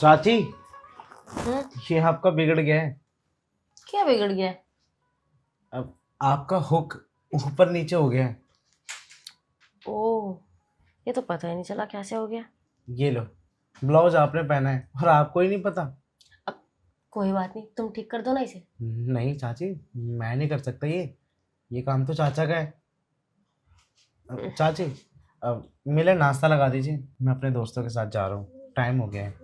चाची, हम्म। ये आपका बिगड़ गया है। क्या बिगड़ गया? अब आपका हुक ऊपर नीचे हो गया है। ओह, ये तो पता ही नहीं चला कैसे हो गया। ये लो, ब्लाउज आपने पहना है और आपको ही नहीं पता। अब कोई बात नहीं, तुम ठीक कर दो ना इसे। नहीं चाची, मैं नहीं कर सकता ये काम तो चाचा का है। चाची, अब मिले नाश्ता लगा दीजिए, मैं अपने दोस्तों के साथ जा रहा हूँ, टाइम हो गया है।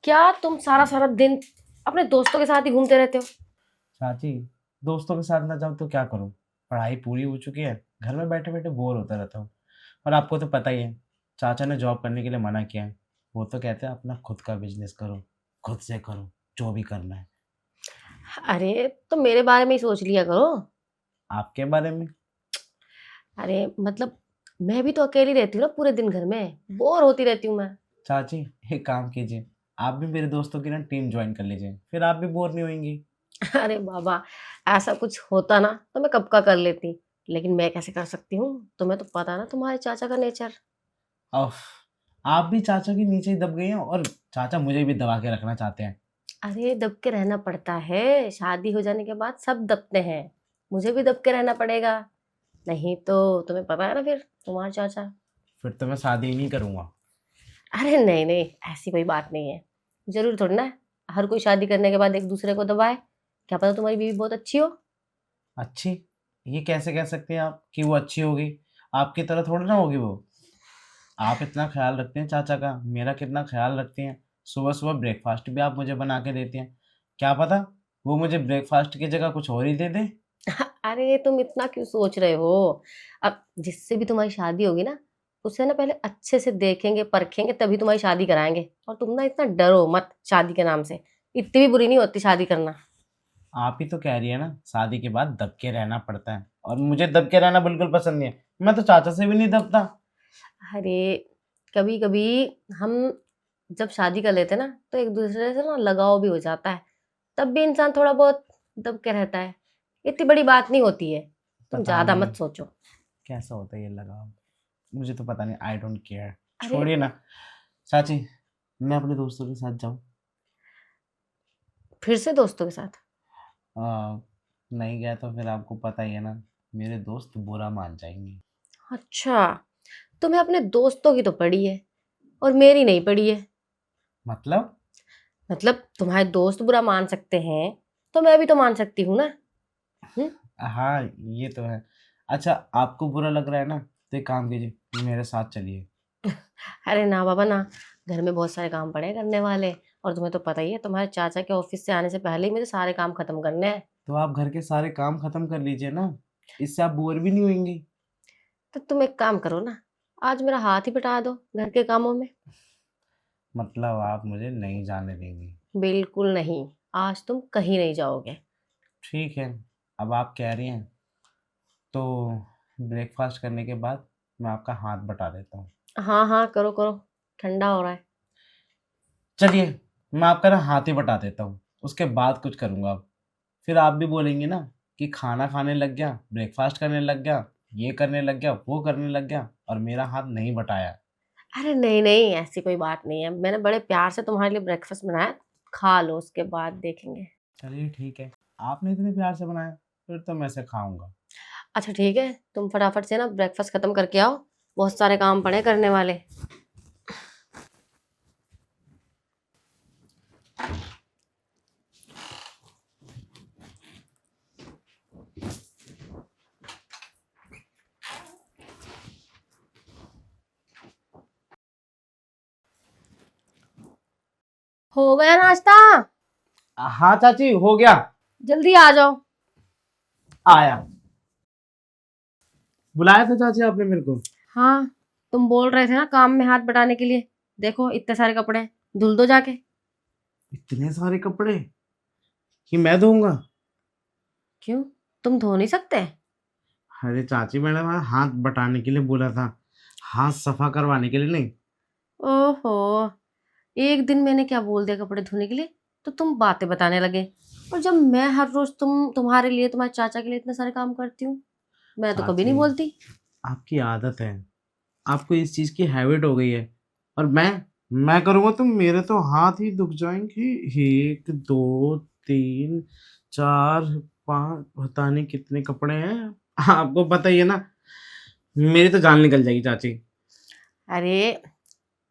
क्या तुम सारा सारा दिन अपने दोस्तों के साथ ही घूमते रहते हो? चाची, दोस्तों के साथ ना जाऊँ तो क्या करूँ? पढ़ाई पूरी हो चुकी है, घर में बैठे बैठे बोर होता रहता हूँ। और आपको तो पता ही है, चाचा ने जॉब करने के लिए मना किया है। वो तो कहते हैं अपना खुद का बिजनेस करो, खुद से करो, जो भी करना है। अरे तो मेरे बारे में ही सोच लिया करो। आपके बारे में? अरे मतलब मैं भी तो अकेली रहती हूँ ना, पूरे दिन घर में बोर होती रहती हूँ मैं। चाची, एक काम कीजिए, आप भी मेरे दोस्तों की ना टीम ज्वाइन कर लीजिए, फिर आप भी बोर नहीं होंगी। अरे बाबा, ऐसा कुछ होता ना तो मैं कब का कर लेती, लेकिन मैं कैसे कर सकती हूँ? तुम्हें तो पता है ना तुम्हारे चाचा का नेचर। ऑफ, आप भी चाचा के नीचे ही दब गई हैं और चाचा मुझे भी दबा के रखना चाहते हैं। अरे दब के रहना पड़ता है, शादी हो जाने के बाद सब दबते हैं। मुझे भी दब के रहना पड़ेगा, नहीं तो तुम्हें पता है ना फिर तुम्हारा चाचा। फिर तो मैं शादी ही नहीं करूँगा। अरे नहीं नहीं, ऐसी कोई बात नहीं है। जरूर थोड़ी ना हर कोई शादी करने के बाद एक दूसरे को दबाए। क्या पता तुम्हारी बीवी बहुत अच्छी हो। अच्छी? ये कैसे कह सकते हैं आप कि वो अच्छी होगी? आपकी तरह थोड़ी ना होगी वो। आप इतना ख्याल रखते हैं चाचा का, मेरा कितना ख्याल रखती हैं। सुबह सुबह ब्रेकफास्ट भी आप मुझे बना के देती हैं। क्या पता वो मुझे ब्रेकफास्ट की जगह कुछ और ही दे दे। अरे तुम इतना क्यों सोच रहे हो? अब जिससे भी तुम्हारी शादी होगी ना, उसे ना पहले अच्छे से देखेंगे परखेंगे तभी तुम्हारी शादी कराएंगे। और तुम ना इतना डरो मत शादी के नाम से। इतनी भी बुरी नहीं होती शादी करना। आप ही तो कह रही है ना, शादी के बाद दब के रहना पड़ता है, और मुझे दब के रहना बिल्कुल पसंद नहीं है। मैं तो चाचा से भी नहीं दबता। अरे कभी कभी हम जब शादी कर लेते हैं ना तो एक दूसरे से ना लगाव भी हो जाता है। तब भी इंसान थोड़ा बहुत दब के रहता है। इतनी बड़ी बात नहीं होती है। तुम पता ज्यादा नहीं मत सोचो। कैसा होता है ये लगाव, मुझे तो पता नहीं, आई डोंट केयर। अरे छोड़िए ना। चाची, मैं अपने दोस्तों के साथ जाऊं? फिर से दोस्तों के साथ? नहीं गया तो फिर आपको पता ही है ना, मेरे दोस्त बुरा मान जाएंगे। अच्छा, तुम्हें अपने दोस्तों की तो पड़ी है और मेरी नहीं पड़ी है। मतलब? मतलब तुम्हारे दोस्त बुरा मान सकते हैं तो मैं भी तो मान सकती हूँ ना। हम्म। हाँ, ये तो है। अच्छा, आपको बुरा लग रहा है ना, तो एक काम कीजिए, मेरे साथ चलिए। अरे ना बाबा ना, घर में बहुत सारे काम पड़े हैं करने वाले। और तुम्हें तो पता ही है तुम्हारे चाचा के ऑफिस से आने से पहले ही मुझे सारे काम खत्म करने हैं। तो आप घर के सारे काम खत्म कर लीजिए ना, इससे आप बोर भी नहीं होंगी। तो तुम एक काम करो ना, आज मेरा हाथ ही बटा दो घर के कामों में। मतलब आप मुझे नहीं जाने देंगी? बिल्कुल नहीं, आज तुम कहीं नहीं जाओगे। ठीक है, अब आप कह रही हैं तो ब्रेकफास्ट करने के बाद मैं आपका हाथ बटा देता हूँ। हाँ हाँ, करो करो, ठंडा हो रहा है। चलिए, मैं आपका ना हाथ ही बटा देता हूँ, उसके बाद कुछ करूँगा अब। फिर आप भी बोलेंगे ना कि खाना खाने लग गया, ब्रेकफास्ट करने लग गया, ये करने लग गया, वो करने लग गया, और मेरा हाथ नहीं बटाया। अरे नहीं नहीं, ऐसी कोई बात नहीं है। मैंने बड़े प्यार से तुम्हारे लिए ब्रेकफास्ट बनाया। खा लो, उसके बाद देखेंगे। चलिए ठीक है, आपने इतने प्यार से बनाया, फिर तो मैं इसे खाऊंगा। अच्छा ठीक है, तुम फटाफट से ना ब्रेकफास्ट खत्म करके आओ। बहुत सारे काम पड़े हैं करने वाले। हो गया नाश्ता? हाँ चाची, हो गया। जल्दी आ जाओ। आया। बुलाया था चाची आपने मेरे को? हाँ, तुम बोल रहे थे ना काम में हाथ बटाने के लिए, देखो इतने सारे कपड़े हैं, धुल दो जाके। इतने सारे कपड़े कि मैं धोऊंगा? क्यों, तुम धो नहीं सकते? अरे चाची, मैंने वहाँ हाथ बटाने के लिए बोला था, हाथ सफा करवाने के लिए नहीं। ओहो, एक दिन मैंने क्या बोल दिया कपड़े धोने के लिए तो तुम बातें बताने लगे। और जब मैं हर रोज तुम्हारे लिए, तुम्हारे चाचा के लिए इतने सारे काम करती हूँ, मैं तो कभी नहीं चाची, बोलती। आपकी आदत है, आपको इस चीज की हैबिट हो गई है। और मैं करूंगा तो मेरे तो हाथ ही दुख जाएंगे। एक, दो, तीन, चार, पाँच, पता नहीं कितने कपड़े हैं। आपको पता ही है ना, मेरी तो जान निकल जाएगी चाची। अरे,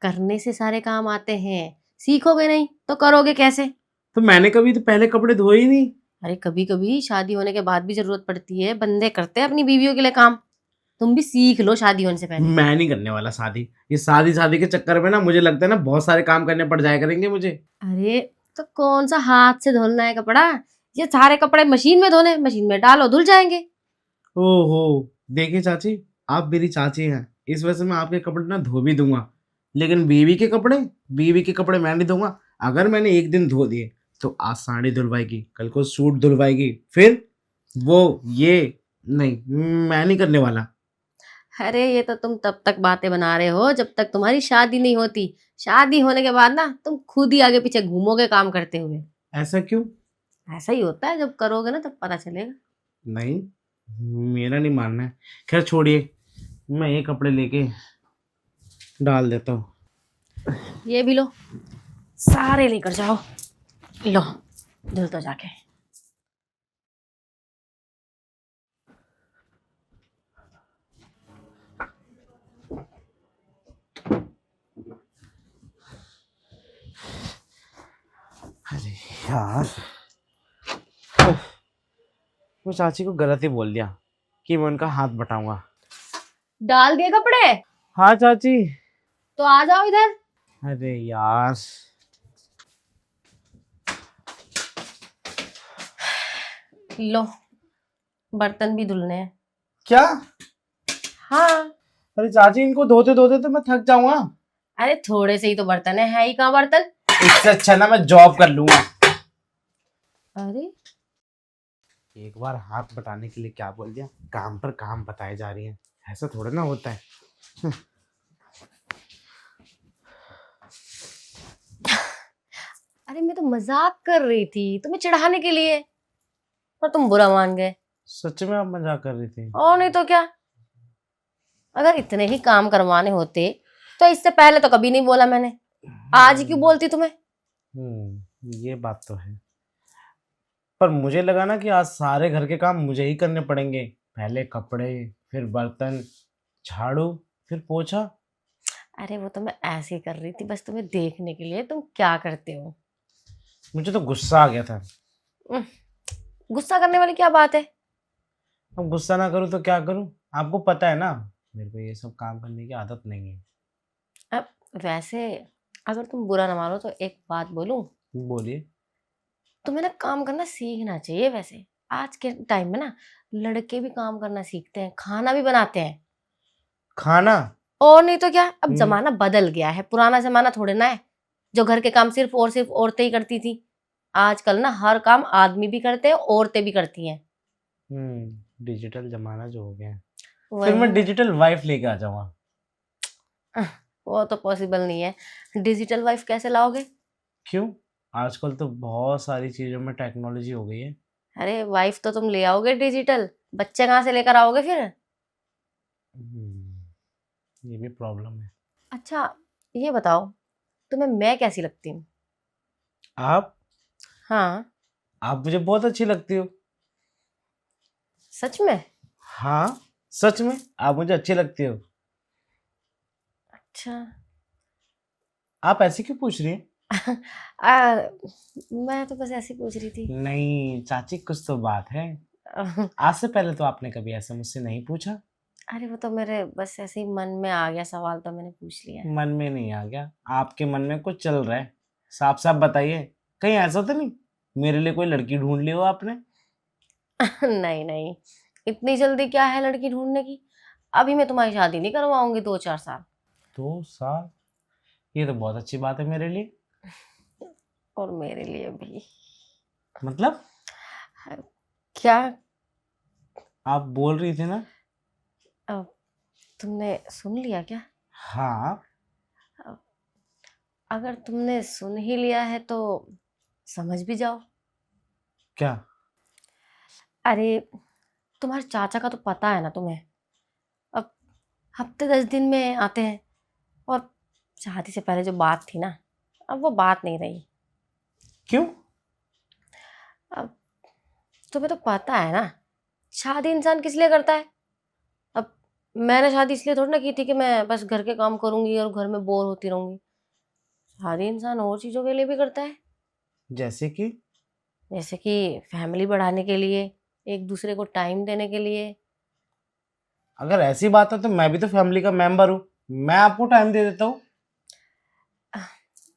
करने से सारे काम आते हैं, सीखोगे नहीं तो करोगे कैसे? तो मैंने कभी तो पहले कपड़े धोए ही नहीं। अरे कभी कभी शादी होने के बाद भी जरूरत पड़ती है, बंदे करते हैं अपनी बीवियों के लिए काम। तुम भी सीख लो शादी होने से पहले। मैं नहीं करने वाला शादी। ये शादी शादी के चक्कर में ना मुझे लगता है ना बहुत सारे काम करने पड़ जाया करेंगे मुझे। अरे, तो कौन सा हाथ से धुलना है कपड़ा? ये सारे कपड़े मशीन में धोने, मशीन में डालो धुल जाएंगे। ओहो, देखिए चाची, आप मेरी चाची हैं, इस वजह से मैं आपके कपड़े ना धो भी दूंगा। लेकिन बीवी के कपड़े मैं नहीं धोऊंगा। अगर मैंने एक दिन धो दिए तो आज साड़ी धुलवाएगी, कल को सूट धुलवाएगी, फिर वो ये नहीं, मैं नहीं करने वाला। अरे ये तो तुम तब तक बातें बना रहे हो जब तक तुम्हारी शादी नहीं होती। शादी होने के बाद ना तुम खुद ही आगे पीछे घूमोगे काम करते हुए। ऐसा क्यों? ऐसा ही होता है, जब करोगे ना तब पता चलेगा। नहीं, मेरा नहीं मानना है। खैर छोड़िए, मैं ये कपड़े लेके डाल देता हूँ। ये भी लो, सारे लेकर जाओ, लो धुल तो जाके। अरे यार, मैं चाची को गलत ही बोल दिया कि मैं उनका हाथ बटाऊंगा। डाल दिए कपड़े? हाँ चाची। तो आ जाओ इधर। अरे यार, लो, बर्तन भी धुलने हैं। क्या? हाँ। अरे चाची, इनको धोते धोते तो मैं थक जाऊंगा। अरे थोड़े से ही तो बर्तन है ही कहाँ बर्तन। इससे अच्छा ना मैं जॉब कर लूंगा। अरे एक बार हाथ बटाने के लिए क्या बोल दिया, काम पर काम बताए जा रही हैं। ऐसा थोड़ा ना होता है। अरे मैं तो मजाक कर रही थी तुम्हें चिढ़ाने के लिए, और तुम बुरा मान गए। सच में आप मजाक कर रही थी? और नहीं तो क्या। अगर इतने ही काम करवाने होते तो इससे पहले तो कभी नहीं बोला मैंने, आज क्यों बोलती तुम्हें? ये बात तो है। पर मुझे लगा ना कि आज सारे घर के काम मुझे ही करने पड़ेंगे। पहले कपड़े, फिर बर्तन, झाड़ू, फिर पोछा। अरे वो तो मैं ऐसे ही कर रही थी बस तुम्हें देखने के लिए तुम क्या करते हो। मुझे तो गुस्सा आ गया था। उह, गुस्सा करने वाली क्या बात है? अब गुस्सा ना करूँ तो क्या करूँ? आपको पता है ना, मेरे को ये सब काम करने की आदत नहीं है। अब वैसे अगर तुम बुरा ना मानो तो एक बात बोलूं, बोलिए। तुम्हें ना काम करना सीखना चाहिए। वैसे आज के टाइम में ना लड़के भी काम करना सीखते हैं, खाना भी बनाते हैं। खाना? और नहीं तो क्या, अब हम्म। जमाना बदल गया है, पुराना जमाना थोड़े ना है जो घर के काम सिर्फ और सिर्फ औरतें ही करती थी। आजकल ना हर काम आदमी भी करते हैं, औरतें भी करती हैं। डिजिटल जमाना जो हो गया है। फिर वही मैं ना। डिजिटल वाइफ लेके आ जाऊंगा। वो तो पॉसिबल नहीं है, डिजिटल वाइफ कैसे लाओगे? क्यों? आजकल तो बहुत सारी चीजों में टेक्नोलॉजी हो गई है। अरे वाइफ तो तुम ले आओगे डिजिटल, बच्चे कहाँ से लेकर आओगे फिर? ये भी प्रॉब्लम है। अच्छा ये बताओ, तुम्हें मैं कैसी लगती हूँ? आप हाँ। आप मुझे बहुत अच्छी लगती हो। सच में? हाँ, सच में आप मुझे अच्छी लगती हो। अच्छा। आप ऐसे क्यों पूछ रही हैं? आ, मैं तो बस ऐसे ही पूछ रही थी। नहीं चाची, कुछ तो बात है। आज से पहले तो आपने कभी ऐसा मुझसे नहीं पूछा। अरे वो तो मेरे बस ऐसे ही मन में आ गया सवाल तो मैंने पूछ लिया। मन में नहीं आ गया, आपके मन में कुछ चल रहा है। साफ साफ बताइए, कहीं ऐसा तो नहीं मेरे लिए कोई लड़की ढूंढ ली हो आपने? नहीं नहीं, इतनी जल्दी क्या है लड़की ढूंढने की? अभी मैं तुम्हारी शादी नहीं करवाऊंगी 2-4 साल। 2 साल? ये तो बहुत अच्छी बात है मेरे लिए। और मेरे लिए भी। मतलब क्या? आप बोल रही थी ना? अ, तुमने सुन लिया क्या? हाँ। अ, अगर तुमने सुन ही लिया है तो समझ भी जाओ। क्या? अरे, तुम्हारे चाचा का तो पता है ना तुम्हें। अब हफ्ते 10 दिन में आते हैं, और शादी से पहले जो बात थी ना, अब वो बात नहीं रही। क्यों? अब तुम्हें तो पता है ना, शादी इंसान किस लिए करता है। अब मैंने शादी इसलिए थोड़ी ना की थी कि मैं बस घर के काम करूंगी और घर में बोर होती रहूंगी। शादी इंसान और चीजों के लिए भी करता है। जैसे कि? जैसे कि फैमिली बढ़ाने के लिए, एक दूसरे को टाइम देने के लिए। अगर ऐसी बात है तो मैं भी तो फैमिली का मेंबर हूँ, मैं आपको टाइम दे देता हूँ।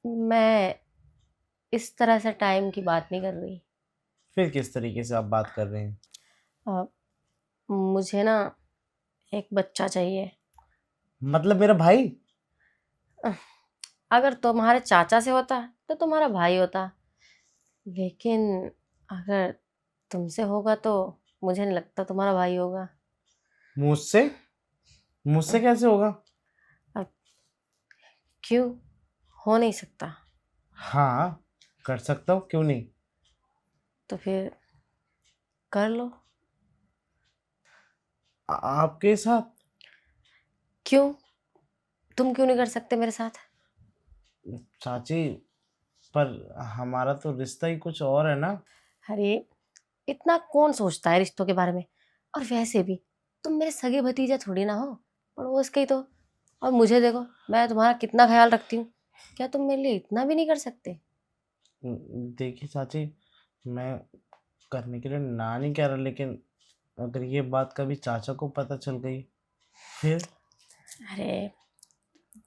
मैं इस तरह से टाइम की बात नहीं कर रही। फिर किस तरीके से आप बात कर रहे हैं? अ, मुझे ना एक बच्चा चाहिए। मतलब मेरा भाई? अ, अगर तुम्हारे चाचा से होता तो तुम्हारा भाई होता, लेकिन अगर तुमसे होगा तो मुझे नहीं लगता तुम्हारा भाई होगा। मुझसे? अ, मुझसे कैसे होगा? अब क्यों? हो नहीं सकता? हाँ, कर सकता हूँ, क्यों नहीं। तो फिर कर लो। आपके साथ? क्यों? तुम क्यों नहीं कर सकते मेरे साथ? चाची, पर हमारा तो रिश्ता ही कुछ और है ना। अरे, इतना कौन सोचता है रिश्तों के बारे में। और वैसे भी तुम मेरे सगे भतीजा थोड़ी ना हो, पड़ोस के ही तो। और मुझे देखो, मैं तुम्हारा कितना ख्याल रखती हूँ। क्या तुम मेरे लिए इतना भी नहीं कर सकते? देखिए चाची, मैं करने के लिए ना नहीं कह रहा, लेकिन अगर ये बात कभी चाचा को पता चल गई फिर? अरे,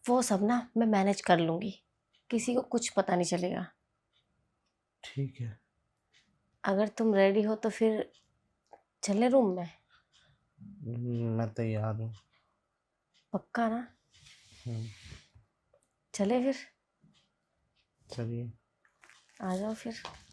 वो सब ना मैं मैनेज कर लूंगी, किसी को कुछ पता नहीं चलेगा। ठीक है। अगर तुम रेडी हो तो फिर चले रूम में। मैं तैयार हूँ। पक्का ना? हम्म, चले फिर। चलिए। आ जाओ फिर।